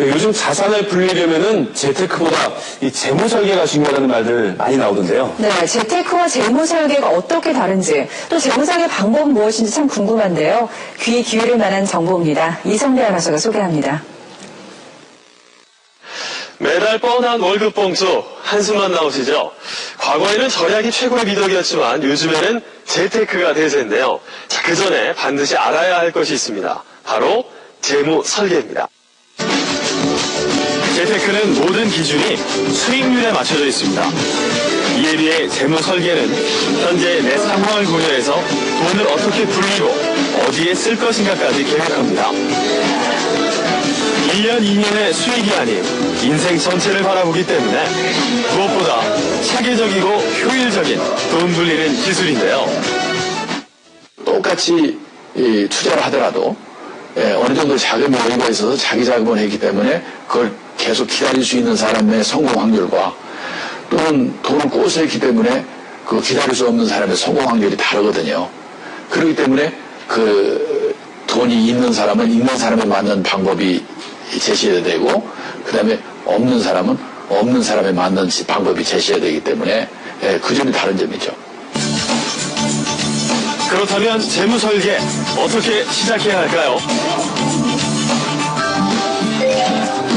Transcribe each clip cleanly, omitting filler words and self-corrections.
요즘 자산을 불리려면은 재테크보다 이 재무 설계가 중요하다는 말들 많이 나오던데요. 네, 재테크와 재무 설계가 어떻게 다른지 또 재무 설계 방법은 무엇인지 참 궁금한데요. 귀 기울일 만한 정보입니다. 이성대 아나운서가 소개합니다. 매달 뻔한 월급 봉투 한숨만 나오시죠? 과거에는 절약이 최고의 미덕이었지만 요즘에는 재테크가 대세인데요. 자, 그 전에 반드시 알아야 할 것이 있습니다. 바로 재무 설계입니다. 재테크는 모든 기준이 수익률에 맞춰져 있습니다. 이에 비해 재무 설계는 현재 내 상황을 고려해서 돈을 어떻게 불리고 어디에 쓸 것인가까지 계획합니다. 1년, 2년의 수익이 아닌 인생 전체를 바라보기 때문에 무엇보다 체계적이고 효율적인 돈 불리는 기술인데요. 똑같이 투자를 하더라도 어느 정도 자금 여유가 있어서 자기 자금을 했기 때문에 그걸 계속 기다릴 수 있는 사람의 성공 확률과 또는 돈을 꼬서 했기 때문에 그 기다릴 수 없는 사람의 성공 확률이 다르거든요. 그렇기 때문에 그 돈이 있는 사람은 있는 사람에 맞는 방법이 제시해야 되고 그 다음에 없는 사람은 없는 사람에 맞는 방법이 제시해야 되기 때문에 그 점이 다른 점이죠. 그렇다면 재무 설계 어떻게 시작해야 할까요?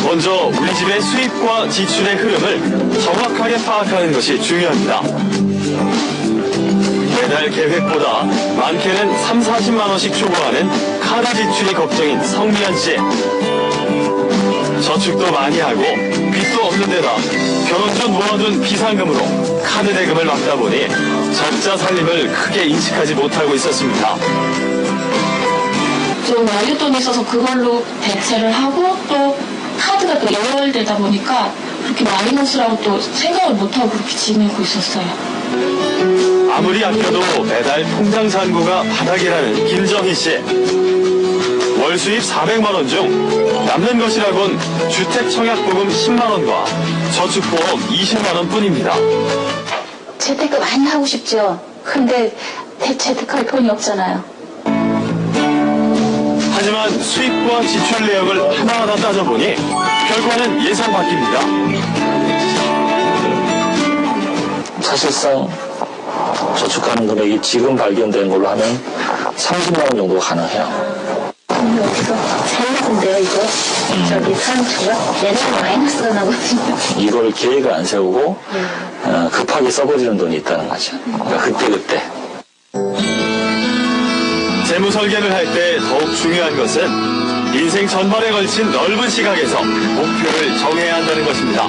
먼저 우리 집의 수입과 지출의 흐름을 정확하게 파악하는 것이 중요합니다. 매달 계획보다 많게는 3, 40만 원씩 초과하는 카드 지출이 걱정인 성미연 씨. 저축도 많이 하고 빚도 없는 데다 결혼 전 모아둔 비상금으로 카드 대금을 막다 보니 적자 살림을 크게 인식하지 못하고 있었습니다. 좀 연료돈이 있어서 그걸로 대체를 하고 또 카드가 또 예월되다 보니까 그렇게 마이너스라고 또 생각을 못하고 그렇게 지내고 있었어요. 아무리 아껴도 매달 통장 잔고가 바닥이라는 김정희 씨. 월 수입 400만 원 중 남는 것이라곤 주택 청약보금 10만 원과 저축보험 20만 원 뿐입니다. 재테크 많이 하고 싶죠. 근데 재테크할 돈이 없잖아요. 하지만 수입과 지출 내역을 하나하나 따져보니 결과는 예상 밖입니다. 사실상 저축하는 금액이 지금 발견된 걸로 하면 30만 원 정도 가능해요. 여기서 잘났는데요, 이거. 저기 상처가 얘네가 마이너스가 나거든요. 이걸 계획을 안 세우고 급하게 써버리는 돈이 있다는 거죠. 그러니까 그때. 재무 설계를 할 때 더욱 중요한 것은 인생 전반에 걸친 넓은 시각에서 목표를 정해야 한다는 것입니다.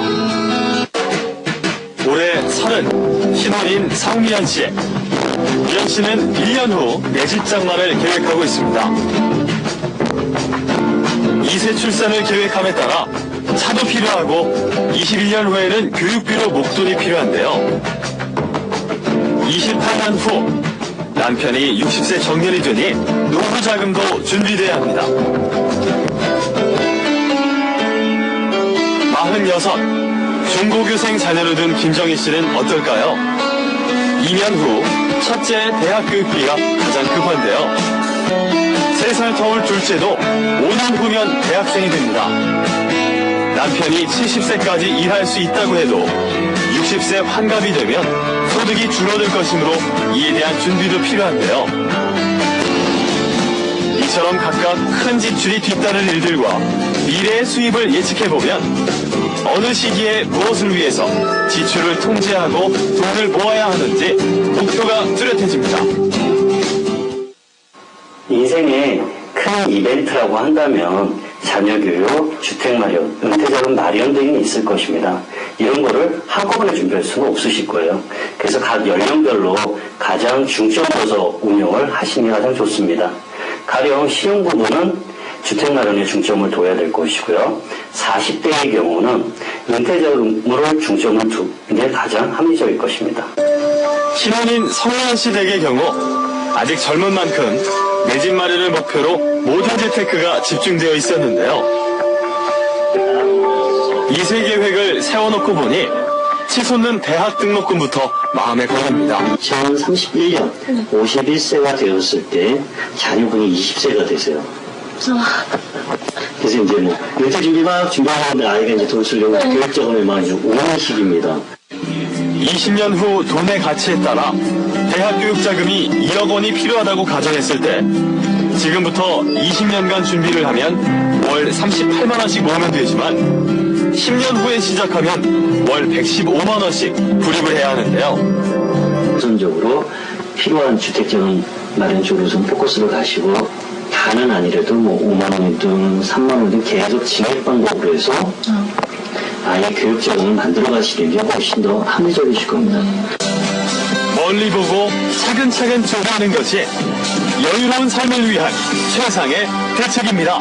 올해 30, 신혼인 성미연 씨. 미연 씨는 1년 후 내 집장만을 계획하고 있습니다. 2세 출산을 계획함에 따라 차도 필요하고 21년 후에는 교육비로 목돈이 필요한데요. 28년 후 남편이 60세 정년이 되니 노후 자금도 준비돼야 합니다. 46, 중고교생 자녀를 둔 김정희 씨는 어떨까요? 2년 후 첫째 대학 교육비가 가장 급한데요. 3살 터울 둘째도 5년 후면 대학생이 됩니다. 남편이 70세까지 일할 수 있다고 해도 60세 환갑이 되면 소득이 줄어들 것이므로 이에 대한 준비도 필요한데요. 이처럼 각각 큰 지출이 뒤따른 일들과 미래의 수입을 예측해보면 어느 시기에 무엇을 위해서 지출을 통제하고 돈을 모아야 하는지 목표가 뚜렷해집니다. 인생의 큰 이벤트라고 한다면 자녀 교육, 주택 마련, 은퇴자금 마련 등이 있을 것입니다. 이런 거를 한꺼번에 준비할 수는 없으실 거예요. 그래서 각 연령별로 가장 중점 둬서 운영을 하시는 게 가장 좋습니다. 가령 시형 부부는 주택 마련에 중점을 둬야 될 것이고요. 40대의 경우는 은퇴자금으로 중점을 두는 게 가장 합리적일 것입니다. 신혼인 성미연 씨 댁의 경우 아직 젊은 만큼 내 집 마련을 목표로 모든 재테크가 집중되어 있었는데요. 2세 계획을 세워놓고 보니 치솟는 대학 등록금부터 마음에 걸립니다. 2031년 51세가 되었을 때 자녀분이 20세가 되세요. 그래서 이제 뭐 은퇴 준비 막 준비하는데 아이가 이제 돈 쓰려고 계획적으로 막 이제 오는 시기입니다. 20년 후 돈의 가치에 따라 대학 교육 자금이 1억 원이 필요하다고 가정했을 때 지금부터 20년간 준비를 하면 월 38만 원씩 모으면 되지만 10년 후에 시작하면 월 115만 원씩 불입을 해야 하는데요. 우선적으로 필요한 주택자금 마련 쪽으로 좀 포커스를 가시고 다는 아니래도 뭐 5만 원이든 3만 원이든 계속 증액 방법으로 해서 아예 교육자금을 만들어 가시는 게 훨씬 더 합리적이실 겁니다. 멀리 보고 차근차근 준비하는 것이 여유로운 삶을 위한 최상의 대책입니다.